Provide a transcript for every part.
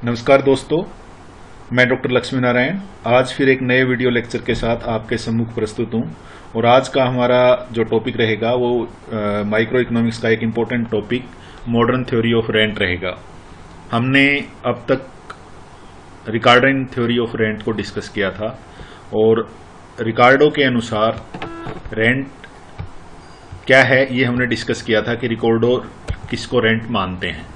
नमस्कार दोस्तों, मैं डॉक्टर लक्ष्मी नारायण आज फिर एक नए वीडियो लेक्चर के साथ आपके सम्मुख प्रस्तुत हूं। और आज का हमारा जो टॉपिक रहेगा वो माइक्रो इकोनॉमिक्स का एक important topic modern theory of rent रहेगा। हमने अब तक रिकार्डो थ्योरी ऑफ रेंट को डिस्कस किया था और रिकार्डो के अनुसार रेंट क्या है ये हमने डिस्कस किया था कि रिकार्डो किसको रेंट मानते हैं।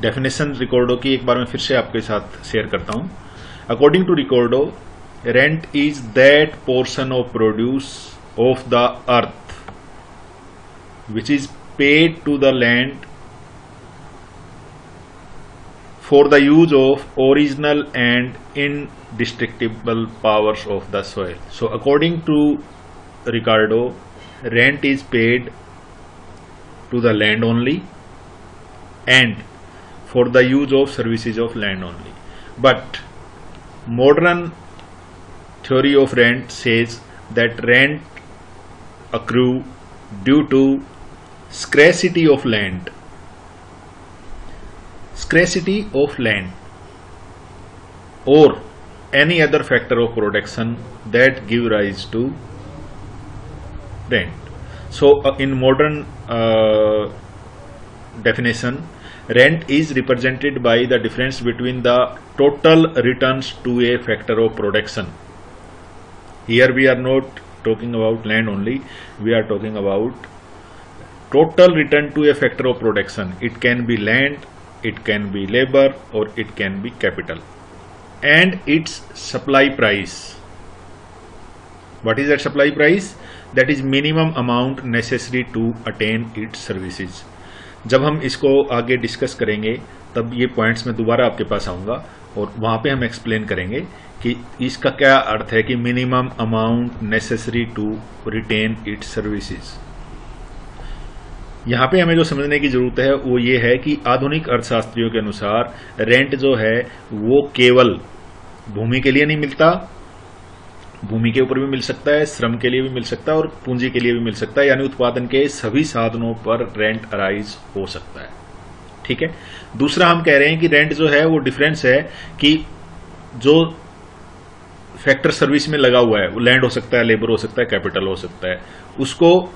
डेफिनेशन रिकार्डो की एक बार मैं फिर से आपके साथ शेयर करता हूं। According to Ricardo, rent is that portion of produce of the earth which is paid to the land for the use of original and indestructible powers of the soil. So according to Ricardo, rent is paid to the land only and for the use of services of land only. But modern theory of rent says that rent accrue due to scarcity of land. Scarcity of land or any other factor of production that give rise to rent. So in modern definition, rent is represented by the difference between the total returns to a factor of production. Here we are not talking about land only, we are talking about total return to a factor of production. It can be land, it can be labor, or it can be capital. And its supply price. What is that supply price? That is minimum amount necessary to attain its services. जब हम इसको आगे discuss करेंगे तब ये points मैं दोबारा आपके पास आऊंगा और वहां पे हम एक्सप्लेन करेंगे कि इसका क्या अर्थ है कि minimum amount necessary to retain its services. यहाँ पे हमें जो समझने की जरूरत है वो ये है कि आधुनिक अर्थशास्त्रियों के अनुसार रेंट जो है वो केवल भूमि के लिए नहीं मिलता, भूमि के ऊपर भी मिल सकता है, श्रम के लिए भी मिल सकता है और पूंजी के लिए भी मिल सकता है, यानी उत्पादन के सभी साधनों पर रेंट अराइज हो सकता है। ठीक है। दूसरा हम कह रहे हैं कि रेंट जो है वो डिफरेंस है कि जो फैक्टर सर्विस में लगा हुआ है वो लैंड हो सकता है, लेबर हो सकता है, कैपिटल हो सकता है, उसको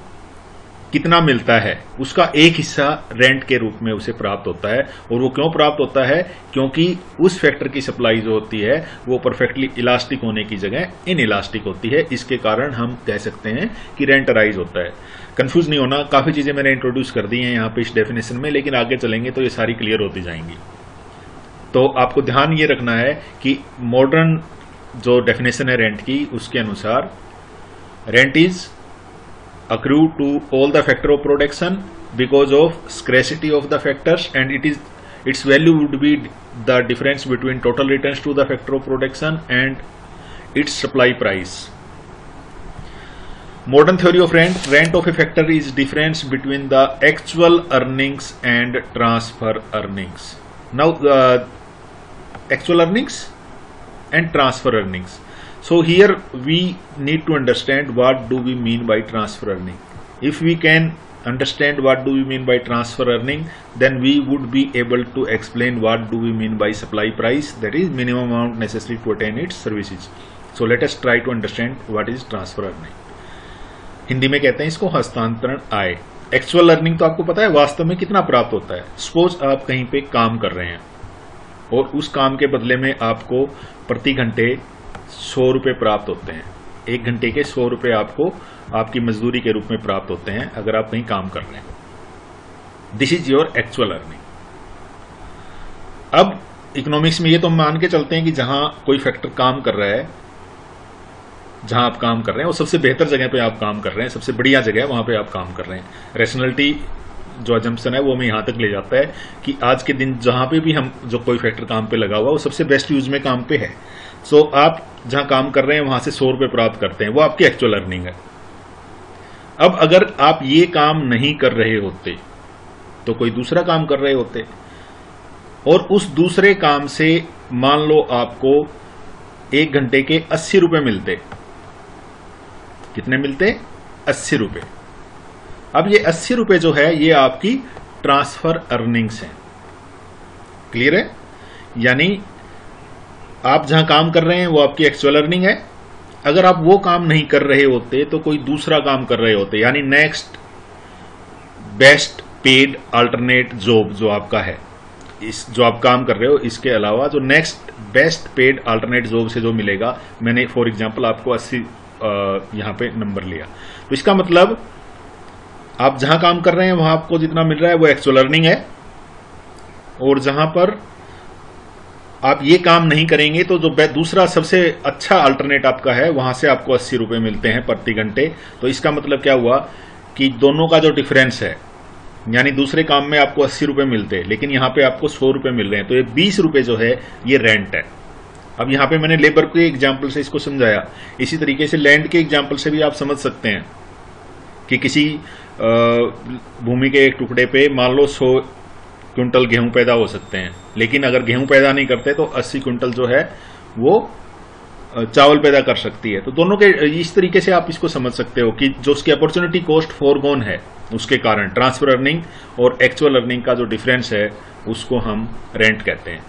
कितना मिलता है उसका एक हिस्सा रेंट के रूप में उसे प्राप्त होता है। और वो क्यों प्राप्त होता है? क्योंकि उस फैक्टर की सप्लाई जो होती है वो परफेक्टली इलास्टिक होने की जगह इनइलास्टिक होती है। इसके कारण हम कह सकते हैं कि रेंट अराइज होता है। कंफ्यूज नहीं होना, काफी चीजें मैंने इंट्रोड्यूस कर दी हैं यहाँ पे इस डेफिनेशन में, लेकिन आगे चलेंगे तो ये सारी क्लियर होती जाएंगी। तो आपको ध्यान ये रखना है कि मॉडर्न जो डेफिनेशन है रेंट की उसके अनुसार rent is accrue to all the factor of production because of scarcity of the factors, and its value would be the difference between total returns to the factor of production and its supply price. Modern theory of rent of a factor is difference between the actual earnings and transfer earnings. Now actual earnings and transfer earnings. So here we need to understand what do we mean by transfer earning. If we can understand what do we mean by transfer earning, then we would be able to explain what do we mean by supply price, that is minimum amount necessary to attain its services. So let us try to understand what is transfer earning. Hindi में कहते हैं इसको हस्तांतरण आय। Actual earning तो आपको पता है वास्तव में कितना प्राप्त होता है। सपोज आप कहीं पे काम कर रहे हैं और उस काम के बदले में आपको प्रति घंटे 100 रुपए प्राप्त होते हैं। एक घंटे के 100 रुपए आपको आपकी मजदूरी के रूप में प्राप्त होते हैं अगर आप कहीं काम कर रहे हैं। This is your actual earning. अब इकोनॉमिक्स में ये तो हम मान के चलते हैं कि जहां कोई फैक्टर काम कर रहा है, जहां आप काम कर रहे हैं वो सबसे बेहतर जगह पे आप काम कर रहे हैं, सबसे बढ़िया जगह है वहां पे आप काम कर रहे हैं। रैशनैलिटी जो अजम्पशन है वो हमें यहां तक ले जाता है कि आज के दिन जहां पे भी हम जो कोई फैक्टर काम पे लगा हुआ वो सबसे बेस्ट यूज में काम पे है। सो आप जहां काम कर रहे हैं वहां से 100 रुपए प्राप्त करते हैं, वो आपकी एक्चुअल अर्निंग है। अब अगर आप ये काम नहीं कर रहे होते तो कोई दूसरा काम कर रहे होते और उस दूसरे काम से मान लो आपको एक घंटे के 80 रुपए मिलते। कितने मिलते? 80 रुपए। अब ये 80 रुपए जो है ये आपकी ट्रांसफर अर्निंग्स हैं। क्लियर है? यानी आप जहां काम कर रहे हैं वो आपकी एक्चुअल अर्निंग है। अगर आप वो काम नहीं कर रहे होते तो कोई दूसरा काम कर रहे होते, यानी next best paid alternate job जो आपका है, इस जो आप काम कर रहे हो इसके अलावा जो next best paid alternate job से जो मिलेगा, मैंने फॉर एग्जांपल आपको 80 यहां पे नंबर लिया, तो इसका मतलब आप जहां काम कर रहे हैं वहां आपको जितना मिल रहा है वो एक्चुअल अर्निंग है, और जहां पर आप ये काम नहीं करेंगे तो जो दूसरा सबसे अच्छा अल्टरनेट आपका है वहां से आपको 80 रुपए मिलते हैं प्रति घंटे। तो इसका मतलब क्या हुआ कि दोनों का जो डिफरेंस है, यानी दूसरे काम में आपको 80 रुपए मिलते हैं लेकिन यहां पे आपको 100 रुपए मिल रहे हैं, तो ये 20 रुपए जो है ये रेंट है। अब यहां पे मैंने लेबर के एग्जाम्पल से इसको समझाया, इसी तरीके से लैंड के एग्जाम्पल से भी आप समझ सकते हैं कि किसी भूमि के एक टुकड़े पे मान लो 100 क्विंटल गेहूं पैदा हो सकते हैं, लेकिन अगर गेहूं पैदा नहीं करते तो 80 क्विंटल जो है वो चावल पैदा कर सकती है। तो दोनों के इस तरीके से आप इसको समझ सकते हो कि जो उसकी अपॉर्चुनिटी कॉस्ट फोरगोन है उसके कारण ट्रांसफर अर्निंग और एक्चुअल अर्निंग का जो डिफरेंस है उसको हम रेंट कहते हैं।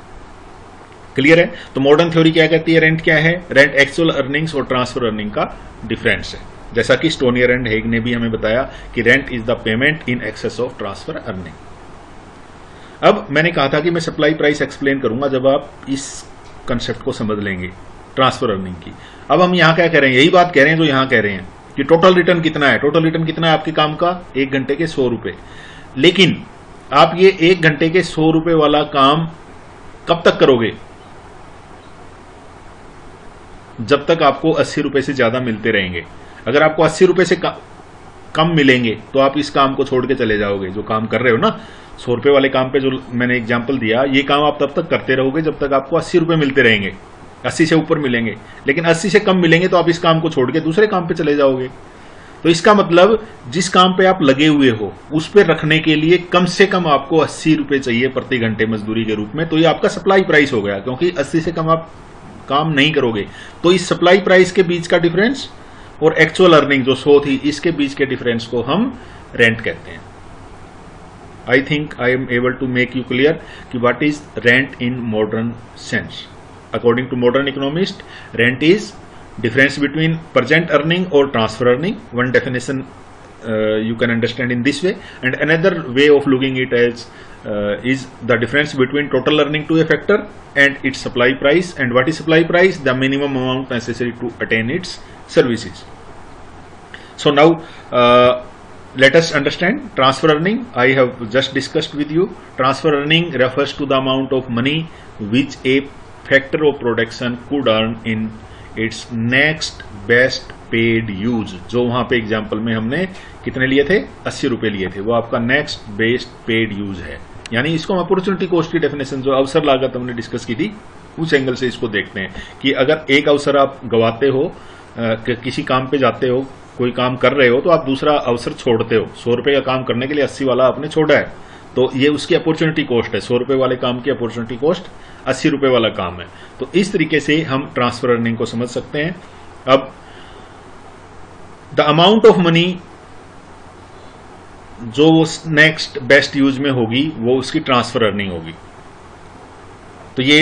क्लियर है? तो मॉडर्न थ्योरी क्या कहती है, रेंट क्या है? रेंट एक्चुअल अर्निंग्स और ट्रांसफर अर्निंग का डिफरेंस है, जैसा कि स्टोनियर एंड हेग ने भी हमें बताया कि rent is the payment in excess of transfer earning. अब मैंने कहा था कि मैं सप्लाई प्राइस एक्सप्लेन करूंगा जब आप इस कंसेप्ट को समझ लेंगे ट्रांसफर अर्निंग की। अब हम यहां क्या कह रहे हैं, यही बात कह रहे हैं जो यहां कह रहे हैं कि टोटल रिटर्न कितना है। टोटल रिटर्न कितना है आपके काम का? 1 घंटे के 100 रुपए। लेकिन आप ये 1 घंटे के 100 रुपए वाला काम कब तक करोगे? जब तक आपको 80 रुपए से ज्यादा मिलते रहेंगे। अगर आपको 80 रुपए से कम मिलेंगे तो आप इस काम को छोड़ के चले जाओगे जो काम कर रहे हो ना। 100 रुपए वाले काम पे जो मैंने एग्जांपल दिया, ये काम आप तब तक करते रहोगे जब तक आपको 80 रुपए मिलते रहेंगे। 80 से ऊपर मिलेंगे, लेकिन 80 से कम मिलेंगे तो आप इस काम को छोड़ के दूसरे काम पे चले जाओगे। तो इसका मतलब जिस काम पे आप लगे हुए हो उस पे रखने के लिए कम से कम आपको 80 रुपए चाहिए प्रति घंटे मजदूरी के रूप में। तो ये आपका सप्लाई प्राइस हो गया, क्योंकि 80 से कम आप काम नहीं करोगे। तो इस सप्लाई प्राइस के बीच का डिफरेंस और एक्चुअल अर्निंग जो 100 थी इसके बीच के डिफरेंस को हम रेंट कहते हैं। I think I am able to make you clear कि what is rent in modern sense. According to modern economist, rent is difference between present earning or transfer earning. One definition you can understand in this way, and another way of looking it as is the difference between total earning to a factor and its supply price. And what is supply price? The minimum amount necessary to attain its services. So now let us understand transfer earning. I have just discussed with you. Transfer earning refers to the amount of money which a factor of production could earn in its next best paid use. जो वहां पे example में हमने कितने लिए थे? 80 रुपए लिए थे। वो आपका नेक्स्ट बेस्ट पेड यूज है। यानी इसको हम अपॉर्चुनिटी कॉस्ट की डेफिनेशन जो अवसर लागत हमने डिस्कस की थी उस एंगल से इसको देखते हैं कि अगर एक अवसर आप गवाते हो, किसी काम पे जाते हो, कोई काम कर रहे हो तो आप दूसरा अवसर छोड़ते हो। 100 रुपए का काम करने के लिए 80 वाला आपने छोड़ा है, तो ये उसकी अपॉर्चुनिटी कॉस्ट है। 100 रुपए वाले काम की अपॉर्चुनिटी कॉस्ट 80 रुपए वाला काम है। तो इस तरीके से हम ट्रांसफर अर्निंग को समझ सकते हैं। अब द अमाउंट ऑफ मनी जो नेक्स्ट बेस्ट यूज में होगी वो उसकी ट्रांसफर अर्निंग होगी। तो ये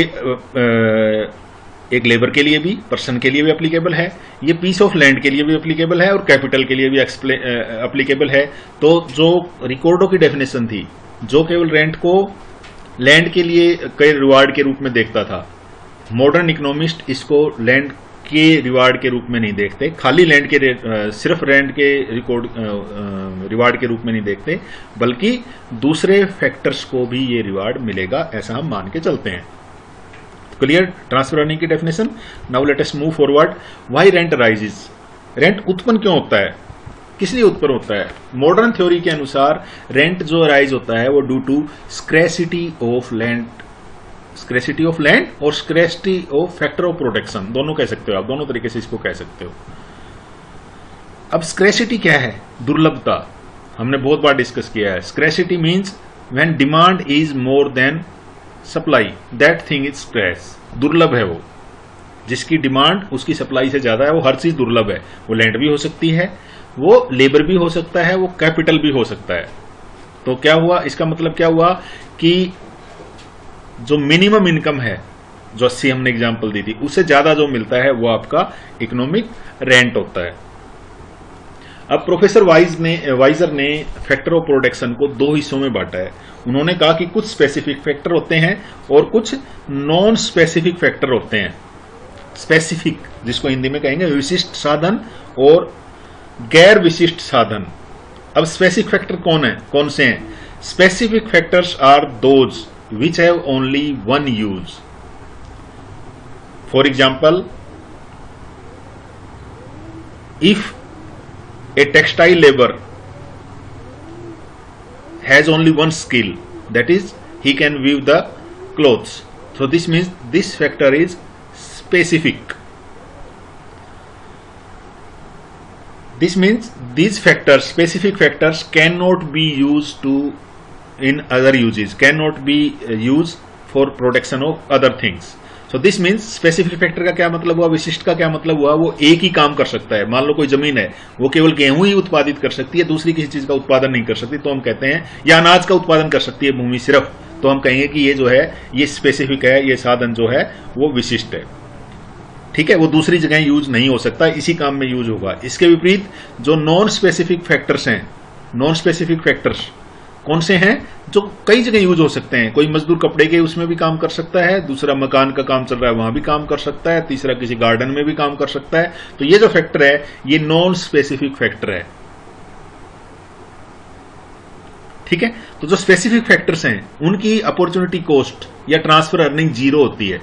एक लेबर के लिए भी, पर्सन के लिए भी एप्लीकेबल है, ये पीस ऑफ लैंड के लिए भी एप्लीकेबल है और कैपिटल के लिए भी एप्लीकेबल है। तो जो रिकॉर्डो की डेफिनेशन थी, जो केवल रेंट को लैंड के लिए कई रिवार्ड के रूप में देखता था, मॉडर्न इकोनॉमिस्ट इसको लैंड के रिवार्ड के रूप में नहीं देखते, खाली लैंड के सिर्फ रेंट के रिवार्ड के रूप में नहीं देखते, बल्कि दूसरे फैक्टर्स को भी ये रिवार्ड मिलेगा, ऐसा हम मान के चलते हैं। क्लियर ट्रांसफर अर्निंग की definition. Now let us move forward. Why rent rises? Rent उत्पन्न क्यों होता है, किस लिए उत्पन्न होता है? मॉडर्न थ्योरी के अनुसार रेंट जो राइज होता है वो due to scarcity of land, scarcity of land और scarcity of factor of production, दोनों कह सकते हो आप, दोनों तरीके से इसको कह सकते हो। अब स्क्रैसिटी क्या है? दुर्लभता। हमने बहुत बार डिस्कस किया है। Scarcity means when demand is more than supply, that thing is scarce. दुर्लभ है वो, जिसकी डिमांड उसकी सप्लाई से ज्यादा है, वो हर चीज दुर्लभ है। वो लैंड भी हो सकती है, वो लेबर भी हो सकता है, वो कैपिटल भी हो सकता है। तो क्या हुआ, इसका मतलब क्या हुआ कि जो मिनिमम इनकम है, जो 80 हमने एग्जांपल दी थी, उससे ज्यादा जो मिलता है वो आपका इकोनॉमिक रेंट होता है। अब प्रोफेसर वाइजर ने फैक्टर ऑफ प्रोडक्शन को दो हिस्सों में बांटा है। उन्होंने कहा कि कुछ स्पेसिफिक फैक्टर होते हैं और कुछ नॉन स्पेसिफिक फैक्टर होते हैं। स्पेसिफिक, जिसको हिंदी में कहेंगे विशिष्ट साधन, और गैर विशिष्ट साधन। अब स्पेसिफिक फैक्टर कौन से हैं? Specific factors are those which have only one use. For example, if a textile labor has only one skill, that is he can weave the clothes, so this means this factor is specific. This means these factors, specific factors, cannot be used to in other uses, cannot be used for production of other things. So this means specific factor का क्या मतलब हुआ, विशिष्ट का क्या मतलब हुआ? वो एक ही काम कर सकता है। मान लो कोई जमीन है, वो केवल गेहूं ही उत्पादित कर सकती है, दूसरी किसी चीज का उत्पादन नहीं कर सकती, तो हम कहते हैं, या अनाज का उत्पादन कर सकती है भूमि सिर्फ, तो हम कहेंगे कि ये जो है ये स्पेसिफिक है, ये साधन जो है वो विशिष्ट है। ठीक है, वो दूसरी जगह यूज नहीं हो सकता, इसी काम में यूज होगा। इसके विपरीत जो नॉन स्पेसिफिक फैक्टर्स हैं, नॉन स्पेसिफिक फैक्टर्स कौन से हैं? जो कई जगह यूज हो सकते हैं। कोई मजदूर कपड़े के उसमें भी काम कर सकता है, दूसरा मकान का काम चल रहा है वहां भी काम कर सकता है, तीसरा किसी गार्डन में भी काम कर सकता है। तो ये जो फैक्टर है ये नॉन स्पेसिफिक फैक्टर है। ठीक है, तो जो स्पेसिफिक फैक्टर्स हैं उनकी अपॉर्चुनिटी कॉस्ट या ट्रांसफर अर्निंग जीरो होती है।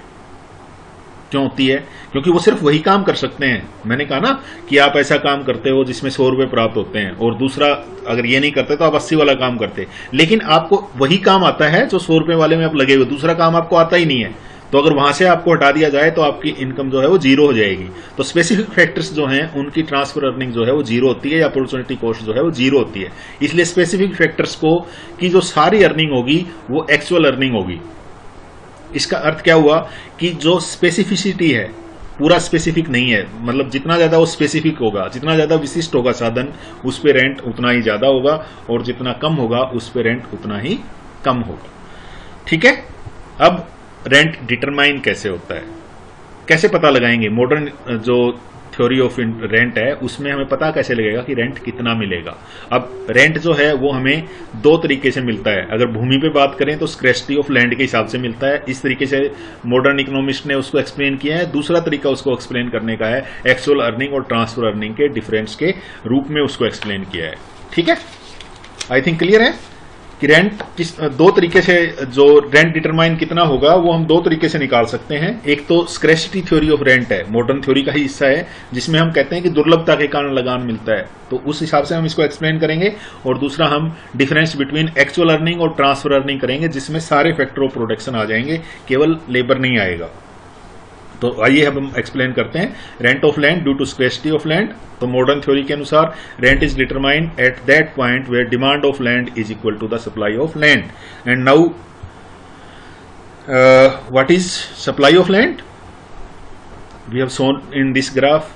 क्यों होती है? क्योंकि वो सिर्फ वही काम कर सकते हैं। मैंने कहा ना कि आप ऐसा काम करते हो जिसमें 100 रुपए प्राप्त होते हैं, और दूसरा अगर ये नहीं करते तो आप 80 वाला काम करते, लेकिन आपको वही काम आता है जो 100 रुपए वाले में आप लगे हुए, दूसरा काम आपको आता ही नहीं है। तो अगर वहां से आपको हटा दिया जाए तो आपकी इनकम जो है वो जीरो हो जाएगी। तो स्पेसिफिक फैक्टर्स जो हैं उनकी ट्रांसफर अर्निंग जो है वो जीरो होती है, या अपॉर्चुनिटी कॉस्ट जो है वो जीरो होती है। इसलिए स्पेसिफिक फैक्टर्स को की जो सारी अर्निंग होगी वो एक्चुअल अर्निंग होगी। इसका अर्थ क्या हुआ कि जो स्पेसिफिसिटी है पूरा स्पेसिफिक नहीं है, मतलब जितना ज्यादा वो स्पेसिफिक होगा, जितना ज्यादा विशिष्ट होगा साधन, उस पे रेंट उतना ही ज्यादा होगा, और जितना कम होगा उस पे रेंट उतना ही कम होगा। ठीक है, अब रेंट डिटरमाइन कैसे होता है, कैसे पता लगाएंगे? मॉडर्न जो थ्योरी ऑफ रेंट है उसमें हमें पता कैसे लगेगा कि रेंट कितना मिलेगा। अब रेंट जो है वो हमें दो तरीके से मिलता है। अगर भूमि पे बात करें तो स्क्रैसिटी ऑफ लैंड के हिसाब से मिलता है, इस तरीके से मॉडर्न इकोनॉमिस्ट ने उसको एक्सप्लेन किया है। दूसरा तरीका उसको एक्सप्लेन करने का है एक्चुअल अर्निंग और ट्रांसफर अर्निंग के डिफरेंस के रूप में उसको एक्सप्लेन किया है। ठीक है, आई थिंक क्लियर है कि रेंट किस दो तरीके से, जो रेंट डिटरमाइन कितना होगा वो हम दो तरीके से निकाल सकते हैं। एक तो स्क्रैसिटी थ्योरी ऑफ रेंट है, मॉडर्न थ्योरी का ही हिस्सा है, जिसमें हम कहते हैं कि दुर्लभता के कारण लगान मिलता है, तो उस हिसाब से हम इसको एक्सप्लेन करेंगे। और दूसरा हम डिफरेंस बिटवीन एक्चुअल अर्निंग और ट्रांसफर अर्निंग करेंगे, जिसमें सारे फैक्टर ऑफ प्रोडक्शन आ जाएंगे, केवल लेबर नहीं आएगा। तो आइए हम एक्सप्लेन करते हैं rent of land due to scarcity of land. तो मॉडर्न थ्योरी के अनुसार rent is determined at that point where demand of land is equal to the supply of land. And now what is supply of land? We have shown in this graph,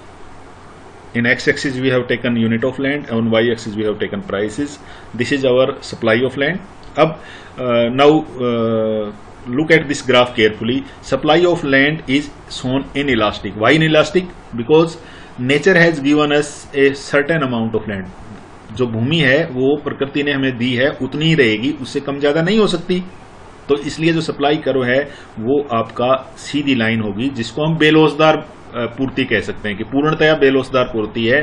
in x-axis we have taken unit of land, on y-axis we have taken prices. This is our supply of land. अब now look at this graph carefully. Supply of land is shown in elastic. Why in elastic? Because nature has given us a certain amount of land. जो भूमि है वो प्रकृति ने हमें दी है, उतनी ही रहेगी, उससे कम ज्यादा नहीं हो सकती। तो इसलिए जो सप्लाई कर्व है वो आपका सीधी लाइन होगी, जिसको हम बेलोसदार पूर्ति कह सकते हैं कि पूर्णतया बेलोसदार पूर्ति है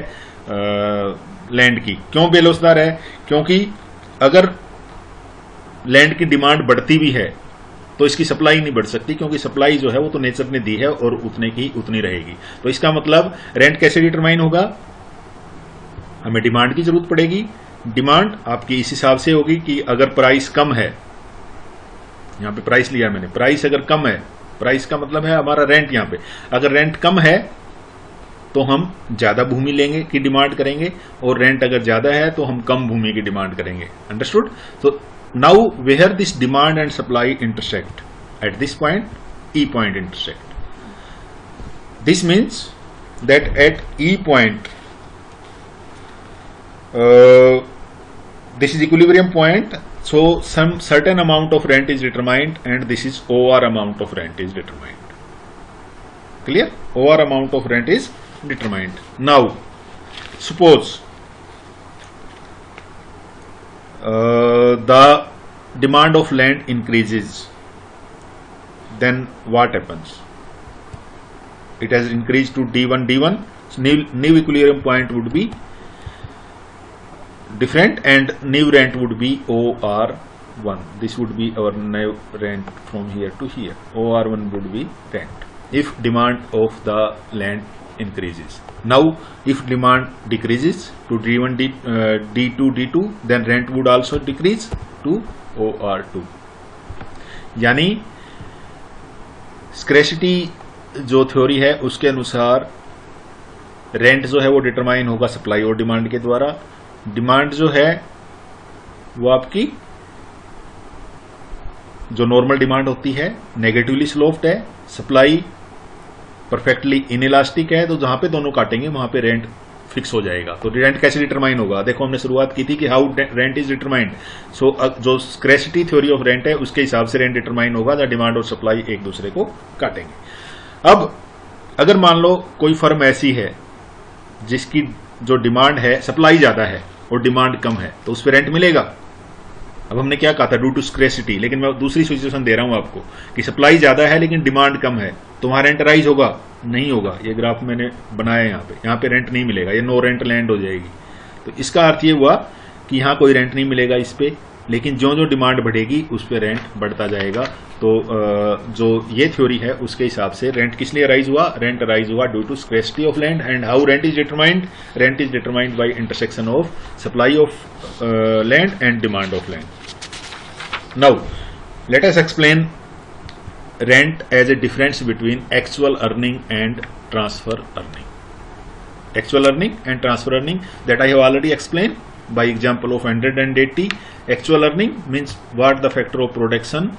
लैंड की। क्यों बेलोसदार है? क्योंकि अगर लैंड की डिमांड बढ़ती भी है तो इसकी सप्लाई नहीं बढ़ सकती, क्योंकि सप्लाई जो है वो तो नेचर ने दी है और उतने की उतनी रहेगी। तो इसका मतलब रेंट कैसे डिटरमाइन होगा? हमें डिमांड की जरूरत पड़ेगी। डिमांड आपकी इस हिसाब से होगी कि अगर प्राइस कम है, यहां पे प्राइस लिया मैंने, प्राइस अगर कम है, प्राइस का मतलब है हमारा रेंट, यहां पे अगर रेंट कम है तो हम ज्यादा भूमि लेंगे की डिमांड करेंगे, और रेंट अगर ज्यादा है तो हम कम भूमि की डिमांड करेंगे। अंडरस्टूड? तो now where this demand and supply intersect, at this point E point intersect, this means that at E point this is equilibrium point, So some certain amount of rent is determined and this is OR amount of rent is determined. Clear? OR amount of rent is determined. Now suppose the demand of land increases, then what happens? It has increased to D1. So new equilibrium point would be different and new rent would be OR1. This would be our new rent from here to here. OR1 would be rent if demand of the land increases. Now if demand decreases to D1 D2 then rent would also decrease to OR2. यानी स्क्रैसिटी जो theory है उसके अनुसार rent जो है वो determine होगा supply और डिमांड के द्वारा। डिमांड जो है वो आपकी जो नॉर्मल डिमांड होती है नेगेटिवली स्लोप्ड है, सप्लाई परफेक्टली इनइलास्टिक है, तो जहां पे दोनों काटेंगे वहां पे रेंट फिक्स हो जाएगा। तो रेंट कैसे डिटरमाइन होगा? देखो हमने शुरुआत की थी कि हाउ रेंट इज डिटरमाइंड। सो जो स्क्रैसिटी थ्योरी ऑफ रेंट है उसके हिसाब से रेंट डिटरमाइन होगा जहां डिमांड और सप्लाई एक दूसरे को काटेंगे। अब अगर मान लो कोई फर्म ऐसी है जिसकी जो डिमांड है सप्लाई ज्यादा है और डिमांड कम है, तो उस पर रेंट मिलेगा। अब हमने क्या कहा था? Due to scarcity. लेकिन मैं दूसरी सिचुएशन दे रहा हूं आपको कि सप्लाई ज्यादा है लेकिन डिमांड कम है, तो वहां रेंट राइज होगा? नहीं होगा। ये ग्राफ मैंने बनाया है, यहाँ पे रेंट नहीं मिलेगा, ये नो रेंट लैंड हो जाएगी। तो इसका अर्थ ये हुआ कि यहां कोई रेंट नहीं मिलेगा इस पे, लेकिन जो जो डिमांड बढ़ेगी उस पर रेंट बढ़ता जाएगा। तो जो ये थ्योरी है उसके हिसाब से रेंट किस लिए राइज हुआ? रेंट राइज हुआ due to scarcity of land. And how rent is determined? Rent is determined by intersection of supply of land and demand of land. Now let us explain rent as a difference between actual earning and transfer earning. Actual earning and transfer earning that I have already explained by example of 180. Actual earning means what the factor of production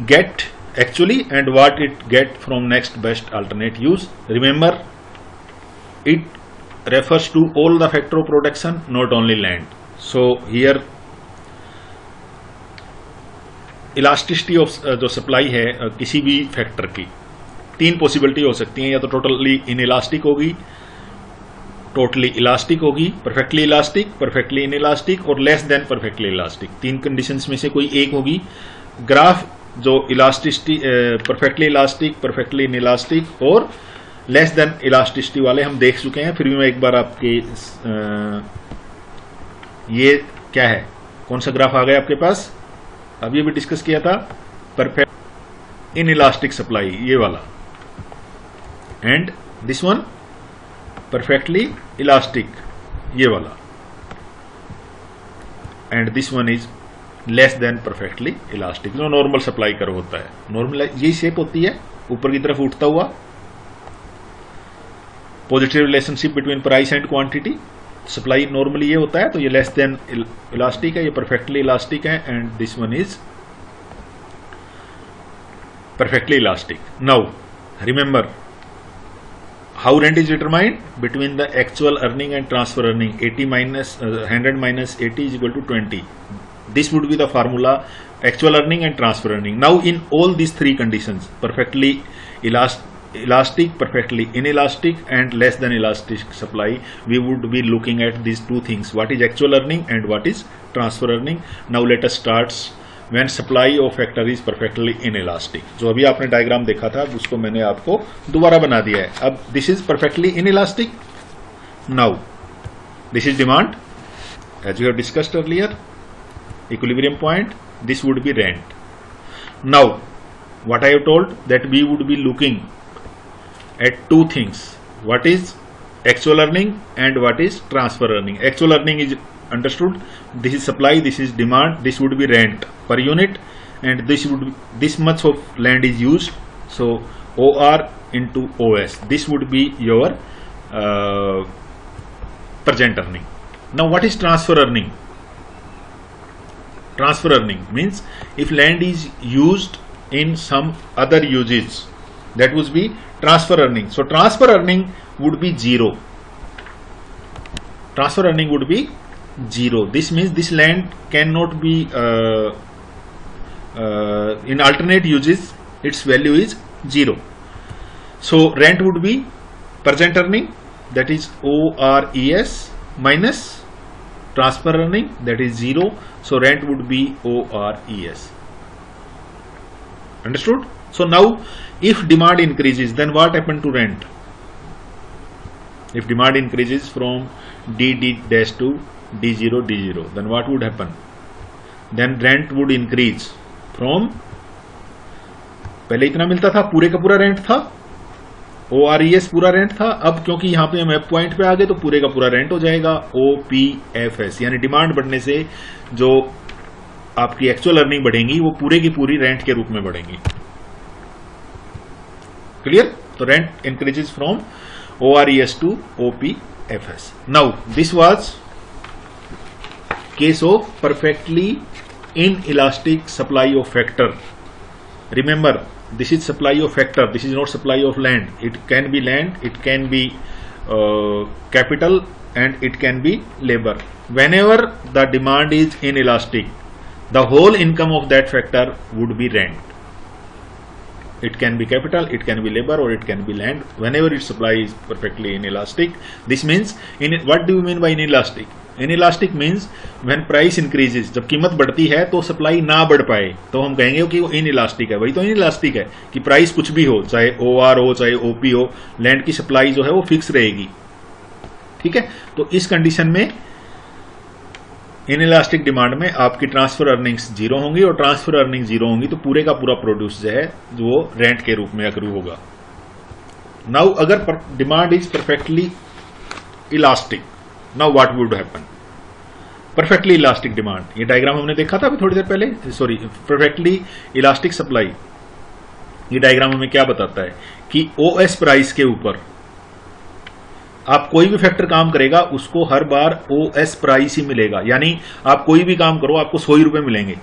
get actually and what it get from next best alternate use. Remember, it refers to all the factor of production, not only land. So here elasticity of जो supply है किसी भी factor की तीन possibility हो सकती हैं। या तो टोटली इनइलास्टिक होगी, टोटली इलास्टिक होगी, परफेक्टली इलास्टिक, परफेक्टली इनइलास्टिक और लेस देन परफेक्टली इलास्टिक। तीन कंडीशंस में से कोई एक होगी। ग्राफ जो elasticity perfectly elastic, perfectly inelastic और लेस देन इलास्टिसिटी वाले हम देख चुके हैं। फिर भी मैं एक बार आपके ये क्या है, कौन सा ग्राफ आ गया आपके पास? अभी भी डिस्कस किया था, परफेक्ट इनइलास्टिक सप्लाई ये वाला, and this one perfectly elastic ये वाला, and this one is less than perfectly elastic जो नॉर्मल सप्लाई कर्व होता है। नॉर्मल यही शेप होती है, ऊपर की तरफ उठता हुआ positive relationship between price and quantity. Supply normally ये होता है, तो ये लेस देन इलास्टिक है, ये परफेक्टली इलास्टिक है, and this one is perfectly elastic. Now remember how rent is determined between the actual earning and transfer earning. 100 minus 80 is equal to 20. This would be the formula, actual earning and transfer earning. Now in all these three conditions, perfectly elastic, perfectly inelastic and less than elastic supply, we would be looking at these two things, what is actual earning and what is transfer earning. Now let us start when supply of factor is perfectly inelastic. जो अभी आपने diagram देखा था उसको मैंने आपको दोबारा बना दिया है। अब this is perfectly inelastic. Now this is demand as we have discussed earlier, equilibrium point, this would be rent. Now what I have told that we would be looking at two things, what is actual earning and what is transfer earning. Actual earning is understood, this is supply, this is demand, this would be rent per unit, and this would be, this much of land is used, so OR into OS, this would be your present earning. Now what is transfer earning? Transfer earning means if land is used in some other uses, that would be transfer earning. So transfer earning would be zero. Transfer earning would be 0. This means this land cannot be in alternate uses, its value is 0. So rent would be present earning, that is ORES, minus transfer earning, that is 0. So rent would be ORES. Understood? So now if demand increases, then what happened to rent? If demand increases from D dash to D0 D0, then what would happen? Then rent would increase from, पहले इतना मिलता था, पूरे का पूरा rent था, ORES पूरा rent था, अब क्योंकि यहां पे हम एफ पॉइंट पे आ गए तो पूरे का पूरा रेंट हो जाएगा OPFS, यानी डिमांड बढ़ने से जो आपकी एक्चुअल अर्निंग बढ़ेंगी वो पूरे की पूरी रेंट के रूप में बढ़ेंगी. क्लियर? तो rent increases from ORES to OPFS. Now this was case of perfectly inelastic supply of factor. Remember, this is supply of factor, this is not supply of land. It can be land, it can be capital, and it can be labor. Whenever the demand is inelastic, the whole income of that factor would be rent. It can be capital, it can be labor, or it can be land. Whenever its supply is perfectly inelastic, this means, what do you mean by inelastic? Inelastic means when price increases, जब कीमत बढ़ती है तो supply ना बढ़ पाए तो हम कहेंगे कि वो inelastic है. वही तो inelastic है कि प्राइस कुछ भी हो, चाहे OR हो चाहे OP हो, लैंड की सप्लाई जो है वो फिक्स रहेगी. ठीक है? तो इस कंडीशन में इनइलास्टिक डिमांड में आपकी ट्रांसफर अर्निंग्स 0 होंगी, और ट्रांसफर अर्निंग 0 होंगी तो पूरे का पूरा प्रोड्यूस जो है वो रेंट के रूप में अक्रू होगा. नाउ अगर demand is perfectly elastic, now what would happen? Perfectly elastic demand, ये डायग्राम हमने देखा था अभी थोड़ी देर पहले, सॉरी, परफेक्टली इलास्टिक सप्लाई. ये डायग्राम हमें क्या बताता है कि OS प्राइस के ऊपर आप कोई भी फैक्टर काम करेगा उसको हर बार OS प्राइस ही मिलेगा. यानी आप कोई भी काम करो आपको 100 ही रुपए मिलेंगे.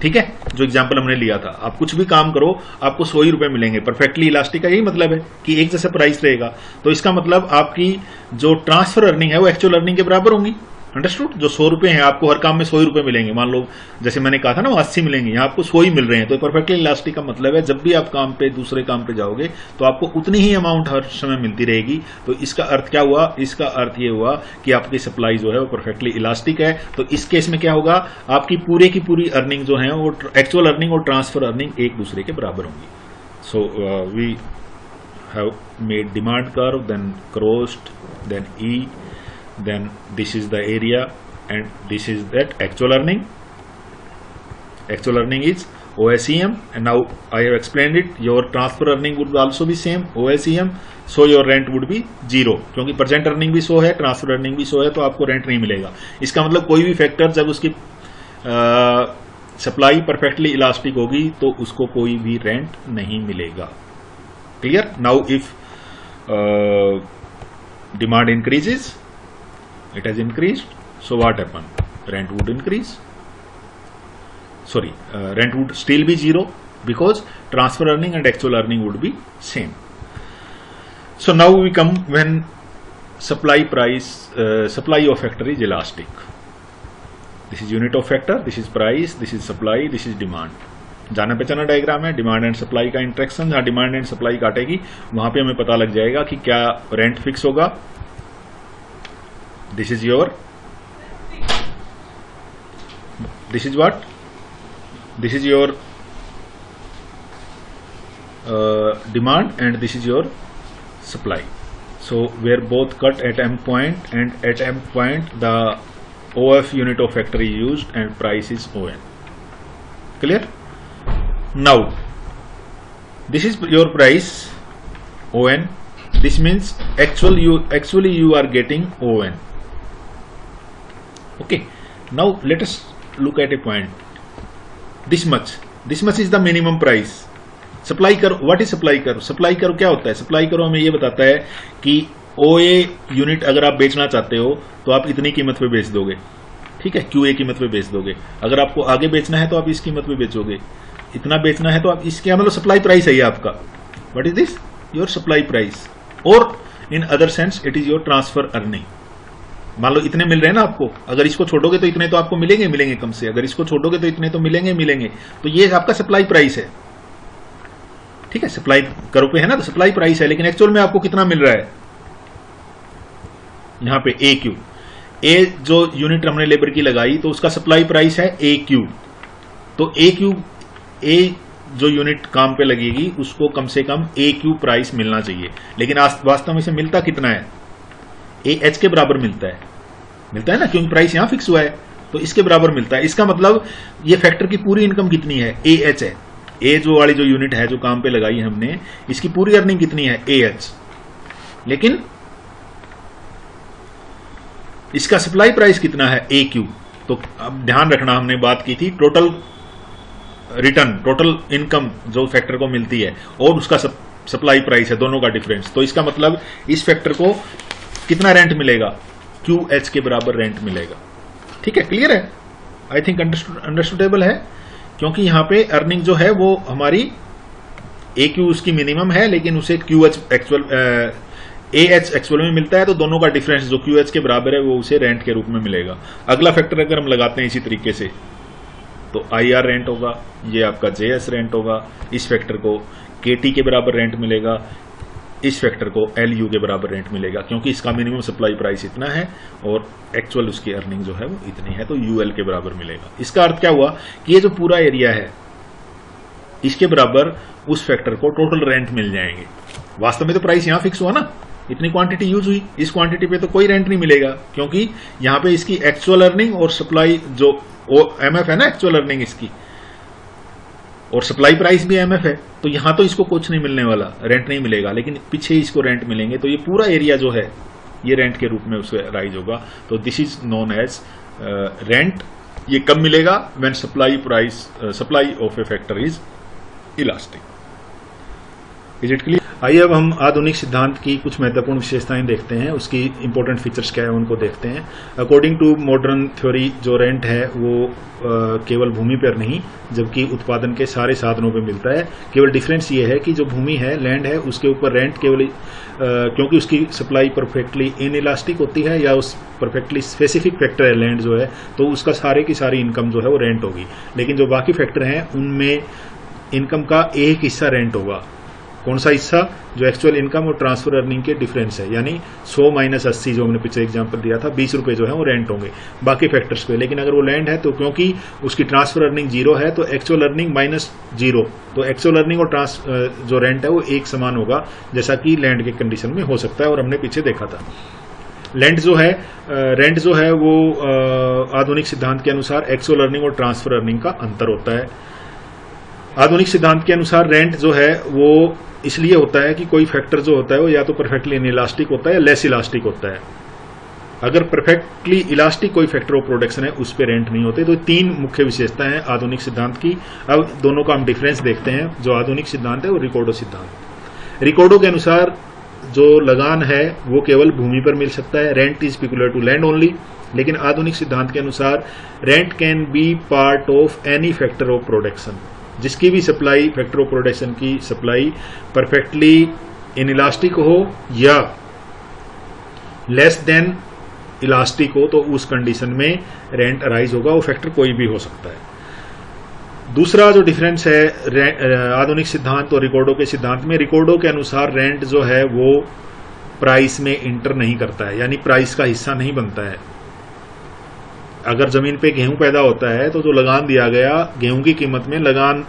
ठीक है? जो एग्जांपल हमने लिया था, आप कुछ भी काम करो आपको 100 ही रुपए मिलेंगे. परफेक्टली इलास्टिक का यही मतलब है कि एक जैसा प्राइस रहेगा. तो इसका मतलब आपकी जो ट्रांसफर अर्निंग है वो एक्चुअल अर्निंग के बराबर होंगी. अंडरस्टूड? जो 100 रुपए हैं आपको हर काम में 100 ही रुपए मिलेंगे. मान लो जैसे मैंने कहा था ना, वो 80 मिलेंगे, यहाँ आपको 100 ही मिल रहे हैं. तो परफेक्टली इलास्टिक का मतलब है जब भी आप काम पे दूसरे काम पे जाओगे तो आपको उतनी ही अमाउंट हर समय मिलती रहेगी. तो इसका अर्थ क्या हुआ? इसका अर्थ ये हुआ कि आपकी सप्लाई जो है वो परफेक्टली इलास्टिक है. तो इस केस में क्या होगा? आपकी की पूरी अर्निंग जो है वो एक्चुअल अर्निंग और ट्रांसफर अर्निंग एक दूसरे के बराबर होंगी. So we have made demand curve, then crossed, then E, then this is the area and this is that actual earning. Actual earning is OSEM, and now I have explained it. Your transfer earning would also be same, OSEM. So your rent would be 0, क्योंकि present earning भी 100 है, transfer earning भी 100 है, तो आपको rent नहीं मिलेगा. इसका मतलब कोई भी फैक्टर जब उसकी सप्लाई परफेक्टली इलास्टिक होगी तो उसको कोई भी रेंट नहीं मिलेगा. Clear? Now if demand increases, it has increased, so what happened? Rent would increase. Sorry, rent would still be 0 because transfer earning and actual earning would be same. So now we come when supply of factor is elastic. This is unit of factor, this is price, this is supply, this is demand. जाना पहचाना diagram है. Demand and supply का interaction, जहां demand and supply काटेगी वहां पे हमें पता लग जाएगा कि क्या रेंट फिक्स होगा. This is your, this is what? This is your demand and this is your supply. So where both cut at M point, and at M point the OF unit of factor is used and price is ON. Clear? Now this is your price ON. This means actually you are getting ON. Okay, now let us look at a point. This much is the minimum price. Supply करो, what is supply करो? Supply करो क्या होता है? Supply करो हमें ये बताता है कि OA यूनिट अगर आप बेचना चाहते हो तो आप इतनी कीमत पे बेच दोगे. ठीक है? QA कीमत पे बेच दोगे. अगर आपको आगे बेचना है तो आप इस कीमत पे बेचोगे. इतना बेचना है तो आप इसके, मतलब सप्लाई प्राइस है ये आपका. What is this? Your supply price, और in other sense it is your transfer earning. मान लो इतने मिल रहे हैं ना आपको, अगर इसको छोड़ोगे तो इतने तो आपको मिलेंगे मिलेंगे कम से, अगर इसको छोड़ोगे तो इतने तो मिलेंगे मिलेंगे। तो ये आपका सप्लाई प्राइस है, ठीक है, सप्लाई कर्व पे है ना, तो सप्लाई प्राइस है। लेकिन एक्चुअल में आपको कितना मिल रहा है, यहां पे ए क्यू, ए जो यूनिट हमने लेबर की लगाई तो उसका सप्लाई प्राइस है ए क्यू। तो ए क्यू, ए जो यूनिट काम पे लगेगी उसको कम से कम ए क्यू प्राइस मिलना चाहिए। लेकिन वास्तव में से मिलता कितना है, ए एच के बराबर मिलता है ना, क्योंकि प्राइस यहां फिक्स हुआ है तो इसके बराबर मिलता है। इसका मतलब ये फैक्टर की पूरी इनकम कितनी है, ए एच है। ए जो वाली जो यूनिट है जो काम पे लगाई हमने, इसकी पूरी अर्निंग कितनी है, ए एच। लेकिन इसका सप्लाई प्राइस कितना है, ए क्यू। तो अब ध्यान रखना, हमने बात की थी टोटल रिटर्न, टोटल इनकम जो फैक्टर को मिलती है और उसका सप्लाई प्राइस है, दोनों का डिफरेंस। तो इसका मतलब इस फैक्टर को कितना रेंट मिलेगा, क्यू एच के बराबर रेंट मिलेगा। ठीक है, क्लियर है, आई थिंक अंडरस्टूडेबल है। क्योंकि यहां पे अर्निंग जो है वो हमारी ए क्यू उसकी मिनिमम है, लेकिन उसे Q H actual A H actual में मिलता है, तो दोनों का डिफरेंस जो क्यू एच के बराबर है वो उसे रेंट के रूप में मिलेगा। अगला फैक्टर अगर हम लगाते हैं इसी तरीके से, तो आई आर रेंट होगा, ये आपका जे एस रेंट होगा, इस फैक्टर को के टी के बराबर रेंट मिलेगा, इस फैक्टर को एल यू के बराबर रेंट मिलेगा, क्योंकि इसका मिनिमम सप्लाई प्राइस इतना है और एक्चुअल उसकी अर्निंग जो है वो इतनी है, तो यूएल के बराबर मिलेगा। इसका अर्थ क्या हुआ कि ये जो पूरा एरिया है इसके बराबर उस फैक्टर को टोटल रेंट मिल जाएंगे। वास्तव में तो प्राइस यहां फिक्स हुआ ना, इतनी क्वांटिटी यूज हुई, इस क्वांटिटी पे तो कोई रेंट नहीं मिलेगा, क्योंकि यहां पे इसकी एक्चुअल अर्निंग और सप्लाई जो एमएफ है ना, एक्चुअल अर्निंग इसकी और सप्लाई प्राइस भी एमएफ है, तो यहां तो इसको कुछ नहीं मिलने वाला, रेंट नहीं मिलेगा, लेकिन पीछे इसको रेंट मिलेंगे। तो ये पूरा एरिया जो है ये रेंट के रूप में उसे राइज होगा। तो this is known as rent. ये कब मिलेगा, when supply of a factor is elastic. Is it clear? आइए अब हम आधुनिक सिद्धांत की कुछ महत्वपूर्ण विशेषताएं देखते हैं, उसकी इंपॉर्टेंट फीचर्स क्या है उनको देखते हैं। अकॉर्डिंग टू मॉडर्न थ्योरी जो रेंट है वो केवल भूमि पर नहीं जबकि उत्पादन के सारे साधनों पर मिलता है। केवल डिफरेंस ये है कि जो भूमि है, लैंड है, उसके ऊपर रेंट केवल क्योंकि उसकी सप्लाई परफेक्टली इनइलास्टिक होती है या उस परफेक्टली स्पेसिफिक फैक्टर है लैंड जो है, तो उसका सारे की सारी इनकम जो है वो रेंट होगी। लेकिन जो बाकी फैक्टर हैं उनमें इनकम का एक हिस्सा रेंट होगा। कौन सा हिस्सा, जो एक्चुअल इनकम और ट्रांसफर अर्निंग के डिफरेंस है, यानी 100 माइनस 80 जो हमने पिछले एग्जांपल दिया था, 20 रुपए जो है वो रेंट होंगे बाकी फैक्टर्स पे। लेकिन अगर वो लैंड है तो क्योंकि उसकी ट्रांसफर अर्निंग 0 है तो एक्चुअल अर्निंग माइनस 0, तो एक्चुअल अर्निंग और जो रेंट है वो एक समान होगा, जैसा कि लैंड के कंडीशन में हो सकता है और हमने पीछे देखा था। रेंट जो है वो आधुनिक सिद्धांत के अनुसार एक्चुअल अर्निंग और ट्रांसफर अर्निंग का अंतर होता है। आधुनिक सिद्धांत के अनुसार रेंट जो है वो इसलिए होता है कि कोई फैक्टर जो होता है वो या तो परफेक्टली इलास्टिक होता है या लेस इलास्टिक होता है। अगर परफेक्टली इलास्टिक कोई फैक्टर ऑफ प्रोडक्शन है उस पर रेंट नहीं होते। तो 3 मुख्य विशेषताएं हैं आधुनिक सिद्धांत की। अब दोनों का हम डिफरेंस देखते हैं। जो आधुनिक सिद्धांत है वो रिकॉर्डो सिद्धांत। रिकॉर्डो के अनुसार जो लगान है वो केवल भूमि पर मिल सकता है, rent is peculiar to land only. लेकिन आधुनिक सिद्धांत के अनुसार rent can be part of any factor of production, जिसकी भी सप्लाई, फैक्टर ऑफ प्रोडक्शन की सप्लाई परफेक्टली इनइलास्टिक हो या लेस देन इलास्टिक हो, तो उस कंडीशन में रेंट अराइज होगा। वो फैक्टर कोई भी हो सकता है। दूसरा जो डिफरेंस है आधुनिक सिद्धांत और रिकॉर्डो के सिद्धांत में, रिकॉर्डो के अनुसार रेंट जो है वो प्राइस में इंटर नहीं करता है, यानी प्राइस का हिस्सा नहीं बनता है। अगर जमीन पे गेहूं पैदा होता है तो जो लगान दिया गया गेहूं की कीमत में लगान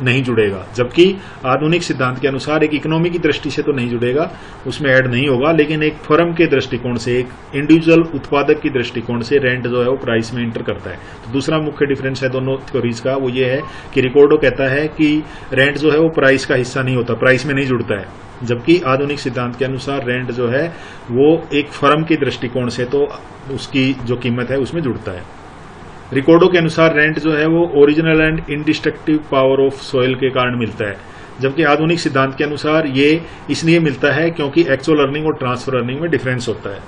नहीं जुड़ेगा, जबकि आधुनिक सिद्धांत के अनुसार एक इकोनॉमी की दृष्टि से तो नहीं जुड़ेगा, उसमें ऐड नहीं होगा, लेकिन एक फर्म के दृष्टिकोण से, एक इंडिविजुअल उत्पादक की दृष्टिकोण से रेंट जो है वो प्राइस में इंटर करता है। तो दूसरा मुख्य डिफरेंस है दोनों थ्योरीज का, वो ये है कि रिकॉर्डो कहता है कि रेंट जो है वो प्राइस का हिस्सा नहीं होता, प्राइस में नहीं जुड़ता है, जबकि आधुनिक सिद्धांत के अनुसार रेंट जो है वो एक फर्म के दृष्टिकोण से तो उसकी जो कीमत है उसमें जुड़ता है। रिकॉर्डो के अनुसार रेंट जो है वो original and indestructible power of soil के कारण मिलता है, जबकि आधुनिक सिद्धांत के अनुसार ये इसलिए मिलता है क्योंकि एक्चुअल अर्निंग और ट्रांसफर अर्निंग में डिफरेंस होता है।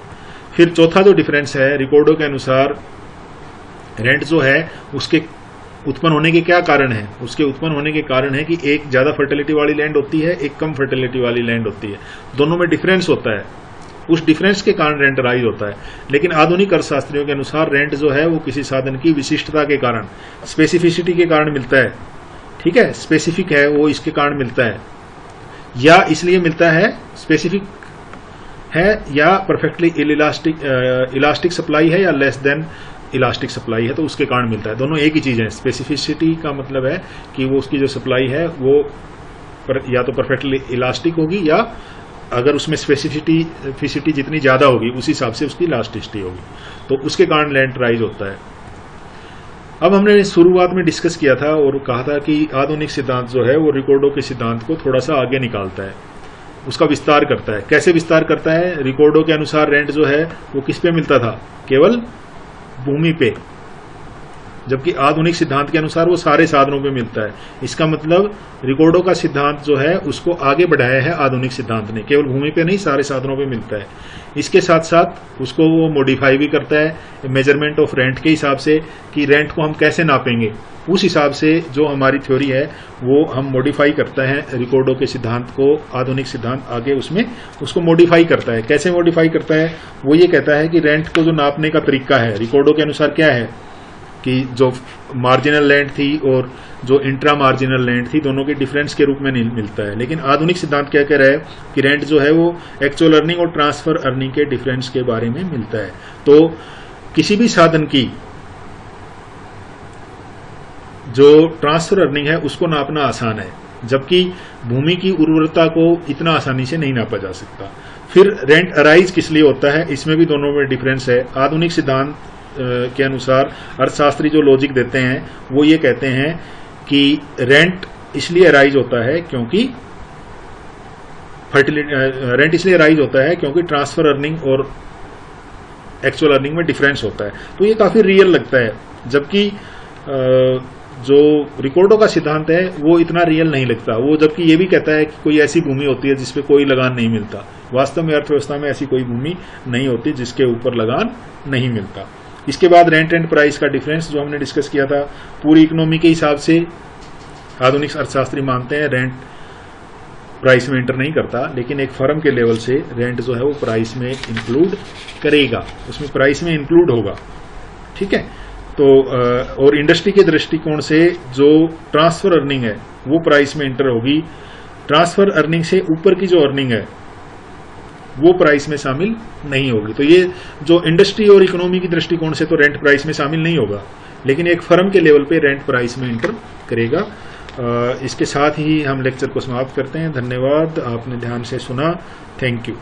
फिर चौथा जो डिफरेंस है, रिकॉर्डो के अनुसार रेंट जो है उसके उत्पन्न होने के क्या कारण है, उसके उत्पन्न होने के कारण है कि एक ज्यादा फर्टिलिटी वाली लैंड होती है, एक कम फर्टिलिटी वाली लैंड होती है, दोनों में डिफरेंस होता है। उस डिफरेंस के कारण रेंट राइज होता है। लेकिन आधुनिक अर्थशास्त्रियों के अनुसार रेंट जो है वो किसी साधन की विशिष्टता के कारण, स्पेसिफिसिटी के कारण मिलता है। ठीक है, स्पेसिफिक है वो, इसके कारण मिलता है, या इसलिए मिलता है, स्पेसिफिक है, या परफेक्टली इलास्टिक सप्लाई है, या लेस देन इलास्टिक सप्लाई है, तो उसके कारण मिलता है। दोनों एक ही चीज है। स्पेसिफिसिटी का मतलब है कि वो उसकी जो सप्लाई है वो या तो परफेक्टली इलास्टिक होगी, या अगर उसमें स्पेसिफिसिटी जितनी ज्यादा होगी उस हिसाब से उसकी इलास्टिसिटी होगी, तो उसके कारण रेंट राइज होता है। अब हमने शुरुआत में डिस्कस किया था और कहा था कि आधुनिक सिद्धांत जो है वो रिकॉर्डो के सिद्धांत को थोड़ा सा आगे निकालता है, उसका विस्तार करता है। कैसे विस्तार करता है? रिकॉर्डो के अनुसार रेंट जो है वो किस पे मिलता था? केवल भूमि पे, जबकि आधुनिक सिद्धांत के अनुसार वो सारे साधनों पे मिलता है। इसका मतलब रिकॉर्डो का सिद्धांत जो है उसको आगे बढ़ाया है आधुनिक सिद्धांत ने, केवल भूमि पे नहीं सारे साधनों पे मिलता है। इसके साथ साथ उसको वो मॉडिफाई भी करता है मेजरमेंट ऑफ रेंट के हिसाब से, कि रेंट को हम कैसे नापेंगे, उस हिसाब से जो हमारी थ्योरी है वो हम मॉडिफाई करते हैं रिकॉर्डो के सिद्धांत को। आधुनिक सिद्धांत आगे उसमें उसको मॉडिफाई करता है। कैसे मॉडिफाई करता है? वो ये कहता है कि रेंट को जो नापने का तरीका है रिकॉर्डो के अनुसार क्या है, कि जो मार्जिनल लैंड थी और जो इंट्रा मार्जिनल लैंड थी दोनों के डिफरेंस के रूप में नहीं मिलता है। लेकिन आधुनिक सिद्धांत क्या कह रहा है कि रेंट जो है वो एक्चुअल अर्निंग और ट्रांसफर अर्निंग के डिफरेंस के बारे में मिलता है। तो किसी भी साधन की जो ट्रांसफर अर्निंग है उसको नापना आसान है, जबकि भूमि की उर्वरता को इतना आसानी से नहीं नापा जा सकता। फिर रेंट अराइज किस लिए होता है, इसमें भी दोनों में डिफरेंस है। आधुनिक सिद्धांत के अनुसार अर्थशास्त्री जो लॉजिक देते हैं वो ये कहते हैं कि रेंट इसलिए अराइज होता है क्योंकि रेंट इसलिए अराइज होता है क्योंकि ट्रांसफर अर्निंग और एक्चुअल अर्निंग में डिफरेंस होता है। तो ये काफी रियल लगता है, जबकि जो रिकॉर्डो का सिद्धांत है वो इतना रियल नहीं लगता। वो जबकि ये भी कहता है कि कोई ऐसी भूमि होती है जिसपे कोई लगान नहीं मिलता। वास्तव में अर्थव्यवस्था में ऐसी कोई भूमि नहीं होती जिसके ऊपर लगान नहीं मिलता। इसके बाद रेंट एंड प्राइस का डिफरेंस जो हमने डिस्कस किया था, पूरी इकोनॉमी के हिसाब से आधुनिक अर्थशास्त्री मानते हैं रेंट प्राइस में एंटर नहीं करता, लेकिन एक फर्म के लेवल से रेंट जो है वो प्राइस में इंक्लूड करेगा, उसमें प्राइस में इंक्लूड होगा। ठीक है, तो और इंडस्ट्री के दृष्टिकोण से जो ट्रांसफर अर्निंग है वो प्राइस में एंटर होगी। ट्रांसफर अर्निंग से ऊपर की जो अर्निंग है वो प्राइस में शामिल नहीं होगी। तो ये जो इंडस्ट्री और इकोनॉमी की दृष्टिकोण से तो रेंट प्राइस में शामिल नहीं होगा, लेकिन एक फर्म के लेवल पे रेंट प्राइस में एंटर करेगा। इसके साथ ही हम लेक्चर को समाप्त करते हैं। धन्यवाद, आपने ध्यान से सुना। Thank you.